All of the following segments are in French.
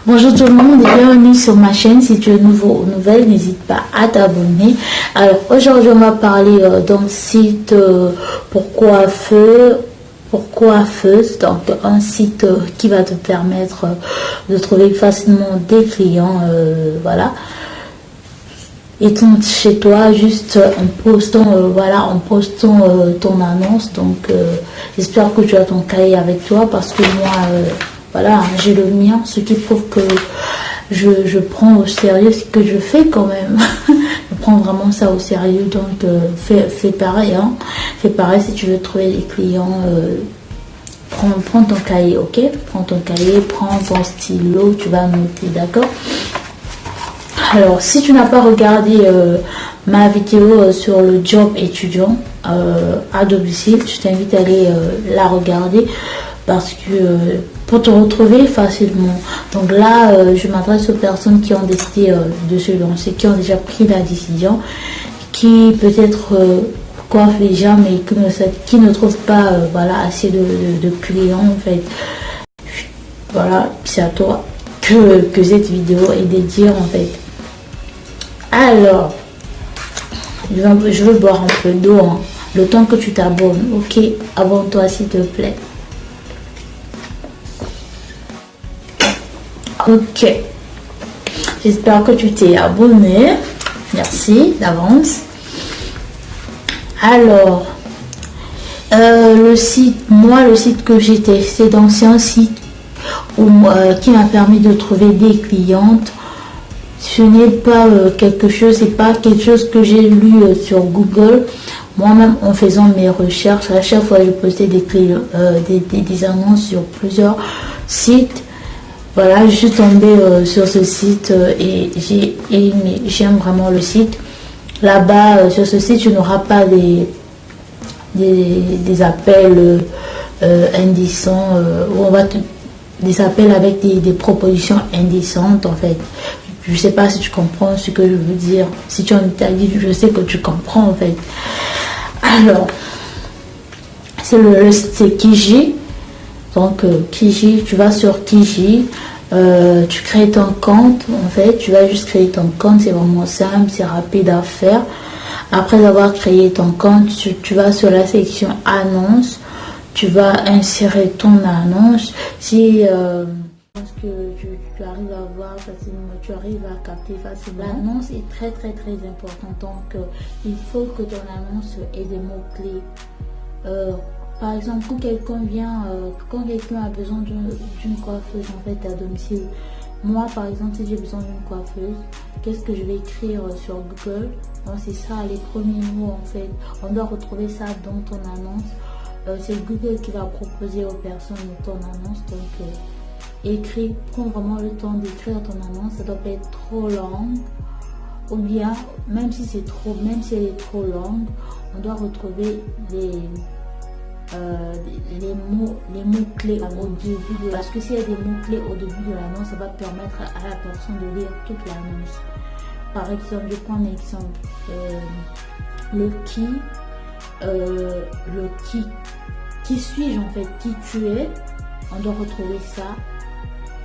Bonjour tout le monde et bienvenue sur ma chaîne. Si tu es nouveau ou nouvelle, n'hésite pas à t'abonner. Alors aujourd'hui on va parler d'un site pour coiffeuse, donc un site qui va te permettre de trouver facilement des clients, voilà. Et chez toi juste en postant ton annonce. Donc j'espère que tu as ton cahier avec toi parce que moi voilà, j'ai le mien, ce qui prouve que je prends au sérieux ce que je fais quand même. Je prends vraiment ça au sérieux. Donc fais pareil, hein. Fais pareil si tu veux trouver des clients. Prends ton cahier, ok? Prends ton cahier, prends ton stylo, tu vas noter, d'accord? Alors, si tu n'as pas regardé ma vidéo sur le job étudiant à domicile, je t'invite à aller la regarder parce que pour te retrouver facilement. Donc là, je m'adresse aux personnes qui ont décidé de se lancer, qui ont déjà pris la décision, qui peut-être coiffent les gens mais qui ne trouvent pas voilà, assez de clients en fait. Voilà, c'est à toi que cette vidéo est dédiée en fait. Alors, je veux boire un peu d'eau, hein, le temps que tu t'abonnes. Ok, abonne-toi s'il te plaît. Ok, j'espère que tu t'es abonné. Merci d'avance. Alors, le site que j'ai testé, donc c'est un site qui m'a permis de trouver des clientes. Ce n'est pas quelque chose que j'ai lu sur Google. Moi-même, en faisant mes recherches, à chaque fois je postais des annonces sur plusieurs sites. Voilà, je suis tombée sur ce site et j'ai aimé, j'aime vraiment le site. Là-bas, sur ce site, tu n'auras pas des appels indécents, des appels avec des propositions indécentes en fait. Je ne sais pas si tu comprends ce que je veux dire. Si tu es en Italie, je sais que tu comprends en fait. Alors, c'est Kijiji. Donc, Kijiji, tu vas sur Kijiji. Tu crées ton compte. En fait, tu vas juste créer ton compte. C'est vraiment simple, c'est rapide à faire. Après avoir créé ton compte, tu vas sur la section annonce. Tu vas insérer ton annonce. Si que tu arrives à voir facilement, tu arrives à capter facilement. L'annonce est très importante, donc il faut que ton annonce ait des mots-clés. Par exemple, quand quelqu'un a besoin d'une coiffeuse en fait à domicile, moi par exemple, si j'ai besoin d'une coiffeuse, qu'est-ce que je vais écrire sur Google? Donc c'est ça, les premiers mots en fait. On doit retrouver ça dans ton annonce. C'est Google qui va proposer aux personnes ton annonce, donc prends vraiment le temps d'écrire ton annonce. Ça doit pas être trop long, ou bien même si elle est trop longue, on doit retrouver les mots clés au début parce que s'il y a des mots clés au début de l'annonce, ça va permettre à la personne de lire toute l'annonce. Par exemple, je prends un exemple, qui suis-je en fait, qui tu es, on doit retrouver ça.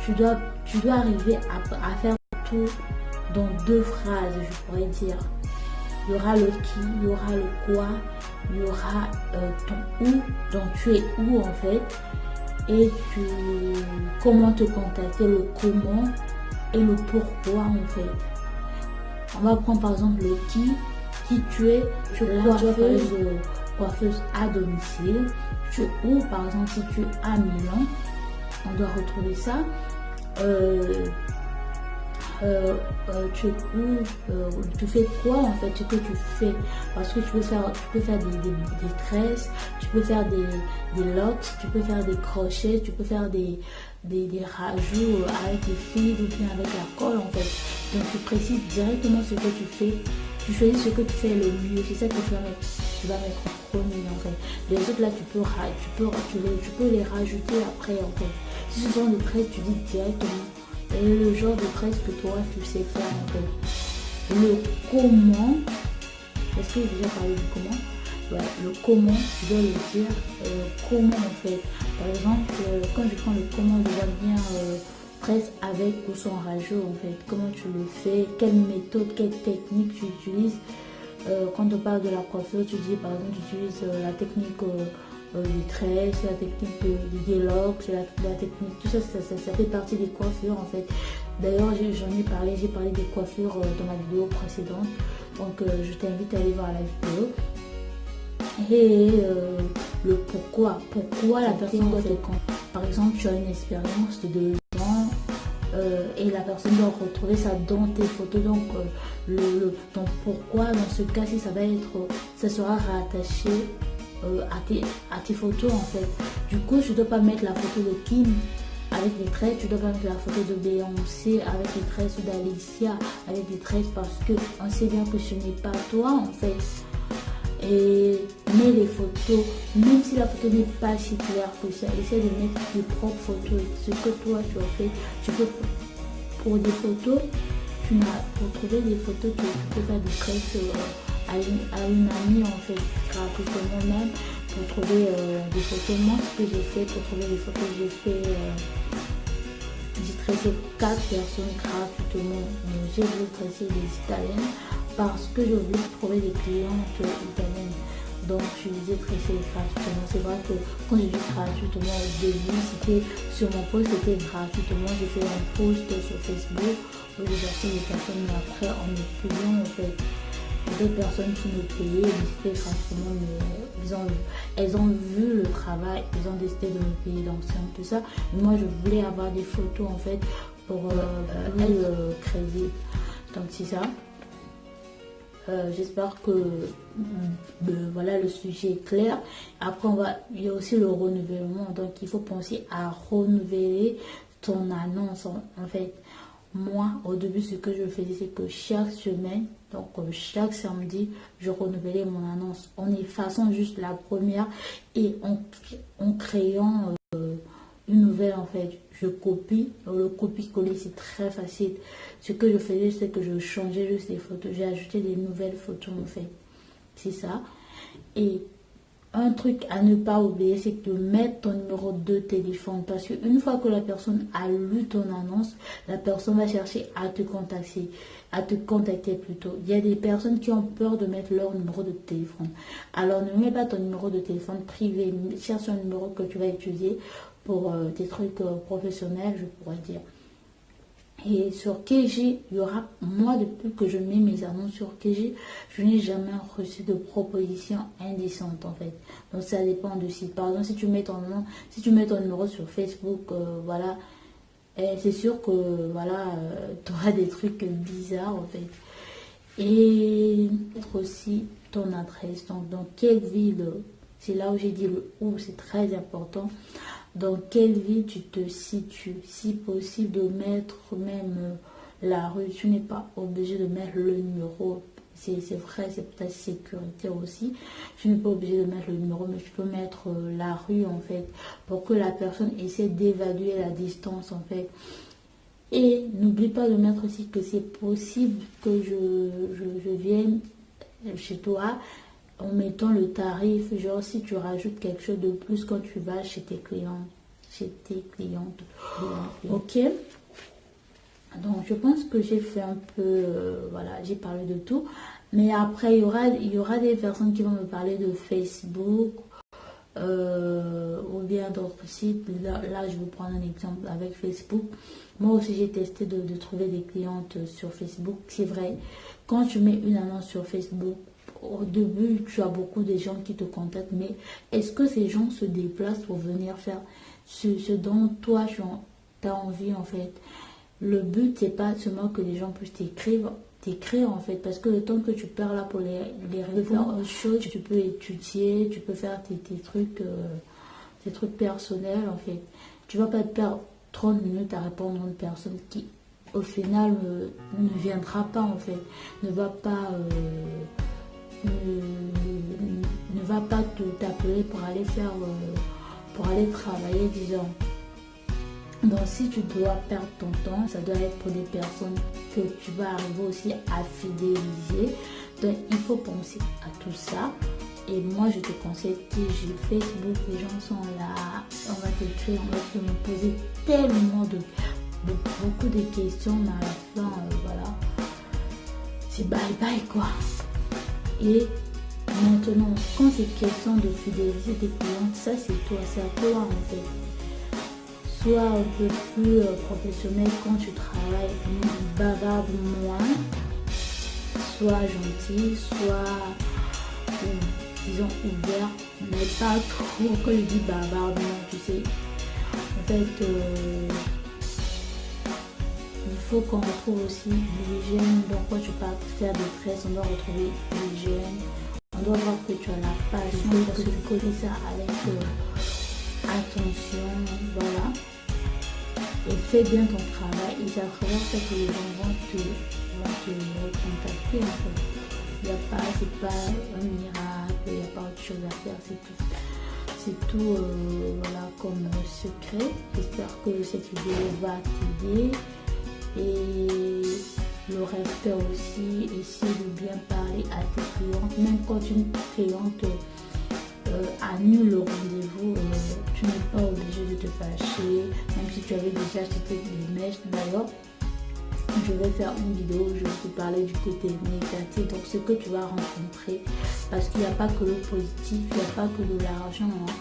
Tu dois arriver à faire tout dans 2 phrases, je pourrais dire. Il y aura le qui, il y aura le quoi, il y aura ton où, donc tu es où en fait, et comment te contacter, le comment et le pourquoi en fait. On va prendre par exemple le qui tu es coiffeuse à domicile. Tu es où par exemple, si tu es à Milan, on doit retrouver ça. Tu es où, tu fais quoi en fait, ce que tu fais, parce que tu peux faire des tresses, tu peux faire des locks, tu peux faire des crochets, tu peux faire des rajouts avec des fils ou bien avec la colle en fait. Donc tu précises directement ce que tu fais, tu choisis ce que tu fais le mieux, c'est ça que tu vas mettre en premier en fait. Les autres là tu peux les rajouter après en fait. Si ce sont des tresses, tu dis directement le genre de tresse que toi tu sais faire en fait. Le comment, est-ce que j'ai déjà parlé du comment? Ouais, le comment, tu dois le dire comment en fait. Par exemple, quand je prends le comment, je vois bien stress avec ou sans rageux en fait. Comment tu le fais, quelle méthode, quelle technique tu utilises. Quand on parle de la coiffure, tu dis par exemple tu utilises la technique des traits, c'est la technique du dialogue, c'est la technique, tout ça, ça fait partie des coiffures en fait. D'ailleurs j'ai parlé des coiffures dans ma vidéo précédente, donc je t'invite à aller voir la vidéo. Et le pourquoi la personne doit être quand par exemple tu as une expérience de 2 ans et la personne doit retrouver ça dans tes photos, donc ton pourquoi dans ce cas-ci ça sera rattaché à tes photos en fait. Du coup tu ne dois pas mettre la photo de Kim avec des traits, tu dois pas mettre la photo de Beyoncé avec des traits ou d'Alicia avec des traits, parce que on sait bien que ce n'est pas toi en fait. Et mets les photos, même si la photo n'est pas si claire que ça, essaie de mettre tes propres photos, ce que toi tu as fait. Tu peux, pour des photos, pour trouver des photos, tu peux faire des traits à une amie en fait, gratuitement même, pour trouver des photos. Moi, ce que j'ai fait pour trouver des photos, j'ai tracé 4 personnes gratuitement. J'ai voulu tracer des Italiennes parce que je voulais trouver des clientes italiennes. Donc je les ai tracées gratuitement. C'est vrai que quand j'ai dit gratuitement au début, c'était sur mon post, c'était gratuitement. J'ai fait un post sur Facebook où j'ai acheté des personnes, mais après en me payant en fait. Des personnes qui me payaient, mais c'était gratuitement, mais elles ont vu le travail, elles ont décidé de me payer, donc c'est un peu ça. Mais moi je voulais avoir des photos en fait pour le crédit. Donc c'est ça. J'espère que voilà, le sujet est clair. Après il y a aussi le renouvellement, donc il faut penser à renouveler ton annonce en fait. Moi, au début, ce que je faisais, c'est que chaque semaine, donc chaque samedi, je renouvelais mon annonce en effaçant juste la première et en créant une nouvelle en fait. Je copie, le copier-coller, c'est très facile. Ce que je faisais, c'est que je changeais juste les photos, j'ai ajouté des nouvelles photos en fait. C'est ça. Et un truc à ne pas oublier, c'est de mettre ton numéro de téléphone, parce qu'une fois que la personne a lu ton annonce, la personne va chercher à te contacter plutôt. Il y a des personnes qui ont peur de mettre leur numéro de téléphone. Alors ne mets pas ton numéro de téléphone privé, cherche un numéro que tu vas utiliser pour tes trucs professionnels, je pourrais dire. Et sur KG, il y aura, moi depuis que je mets mes annonces sur KG, je n'ai jamais reçu de proposition indécente en fait. Donc ça dépend de si, par exemple, si tu mets ton nom, si tu mets ton numéro sur Facebook, voilà, c'est sûr que voilà, tu auras des trucs bizarres en fait. Et aussi ton adresse, donc dans quelle ville, c'est là où j'ai dit le où, c'est très important. Dans quelle ville tu te situes, si possible de mettre même la rue, tu n'es pas obligé de mettre le numéro, c'est vrai, c'est peut-être sécurité aussi, tu n'es pas obligé de mettre le numéro, mais tu peux mettre la rue en fait, pour que la personne essaie d'évaluer la distance en fait. Et n'oublie pas de mettre aussi que c'est possible que je vienne chez toi en mettant le tarif, genre si tu rajoutes quelque chose de plus quand tu vas chez tes clients, chez tes clientes. Ok. Donc je pense que j'ai fait un peu, voilà, j'ai parlé de tout. Mais après il y aura des personnes qui vont me parler de Facebook ou bien d'autres sites. Là je vais prendre un exemple avec Facebook. Moi aussi j'ai testé de trouver des clientes sur Facebook. C'est vrai, quand tu mets une annonce sur Facebook, au début, tu as beaucoup de gens qui te contactent, mais est-ce que ces gens se déplacent pour venir faire ce dont toi tu as envie en fait? Le but, c'est pas seulement que les gens puissent t'écrire en fait, parce que le temps que tu perds là pour les répondre aux choses, tu peux étudier, tu peux faire tes trucs personnels en fait. Tu vas pas te perdre 30 minutes à répondre à une personne qui, au final, ne viendra pas en fait, ne va pas t'appeler pour aller faire pour aller travailler, disons. Donc si tu dois perdre ton temps, ça doit être pour des personnes que tu vas arriver aussi à fidéliser. Donc il faut penser à tout ça. Et moi je te conseille TG Facebook, les gens sont là, on va t'écrire, on va te poser tellement de beaucoup de questions, mais à la fin, voilà, c'est bye bye quoi. Et maintenant, quand c'est question de fidéliser tes clients, ça c'est toi, c'est à toi en fait. Sois un peu plus professionnel quand tu travailles, bavarde moins, sois gentil, sois, disons, ouvert, mais pas trop. Quand je dis bavarde, non, tu sais, en fait, il faut qu'on retrouve aussi l'hygiène. Donc quand tu pars faire des tresses, on doit retrouver l'hygiène. On doit voir que tu as la passion, parce que tu connais ça avec attention, voilà. Et fais bien ton travail. Et c'est à travers ça que les gens vont te recontacter en fait. C'est pas un miracle, il n'y a pas autre chose à faire, c'est tout. C'est tout, voilà, comme secret. J'espère que cette vidéo va t'aider. Et le respect aussi, essayer de bien parler à tes clientes. Même quand une cliente annule le rendez-vous, tu n'es pas obligé de te fâcher, même si tu avais déjà acheté des mèches. D'ailleurs, je vais faire une vidéo où je vais te parler du côté négatif, donc ce que tu vas rencontrer, parce qu'il n'y a pas que le positif, il n'y a pas que de l'argent, hein.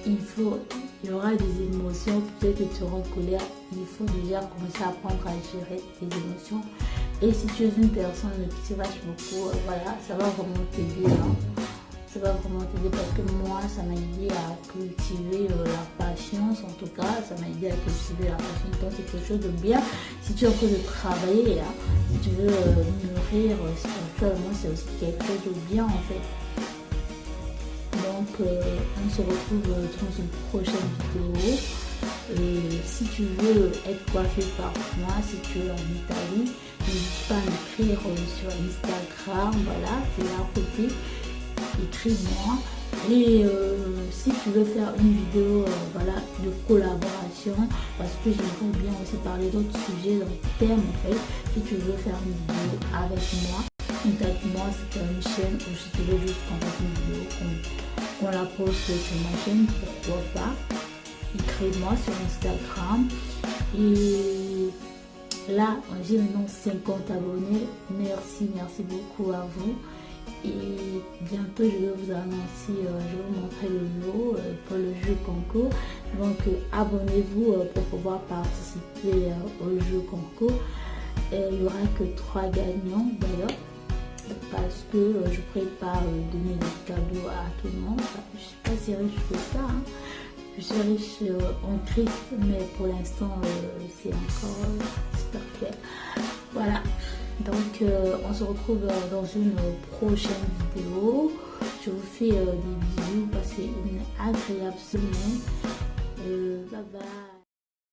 Il y aura des émotions, peut-être que tu seras en colère, il faut déjà commencer à apprendre à gérer tes émotions. Et si tu es une personne qui se fâche beaucoup, voilà, ça va vraiment t'aider, hein. Ça va vraiment t'aider, parce que moi, ça m'a aidé à cultiver la patience, en tout cas, ça m'a aidé à cultiver la patience. Donc c'est quelque chose de bien. Si tu es en train de travailler, hein, si tu veux mûrir spirituellement, c'est aussi quelque chose de bien en fait. Donc on se retrouve dans une prochaine vidéo. Si tu veux être coiffé par moi, si tu es en Italie, n'hésite pas à m'écrire sur Instagram, voilà, c'est là à côté. Écris-moi. Et si tu veux faire une vidéo voilà, de collaboration, parce que j'aimerais bien aussi parler d'autres sujets dans le thème en fait. Si tu veux faire une vidéo avec moi, contacte-moi sur une chaîne, ou si tu veux juste qu'on fasse une vidéo, qu'on la poste sur ma chaîne, pourquoi pas. Écris-moi sur Instagram. Et là, j'ai maintenant 50 abonnés. Merci beaucoup à vous. Et bientôt je vais vous annoncer, je vais vous montrer le lot pour le jeu concours. Donc abonnez-vous pour pouvoir participer au jeu concours. Et il n'y aura que 3 gagnants d'ailleurs, parce que je ne pourrais pas donner des cadeaux à tout le monde. Je ne suis pas si riche que ça, hein. Je suis riche en Christ, mais pour l'instant c'est encore spirituel. Voilà. Donc on se retrouve dans une prochaine vidéo. Je vous fais des bisous, passez une agréable semaine. Bye bye.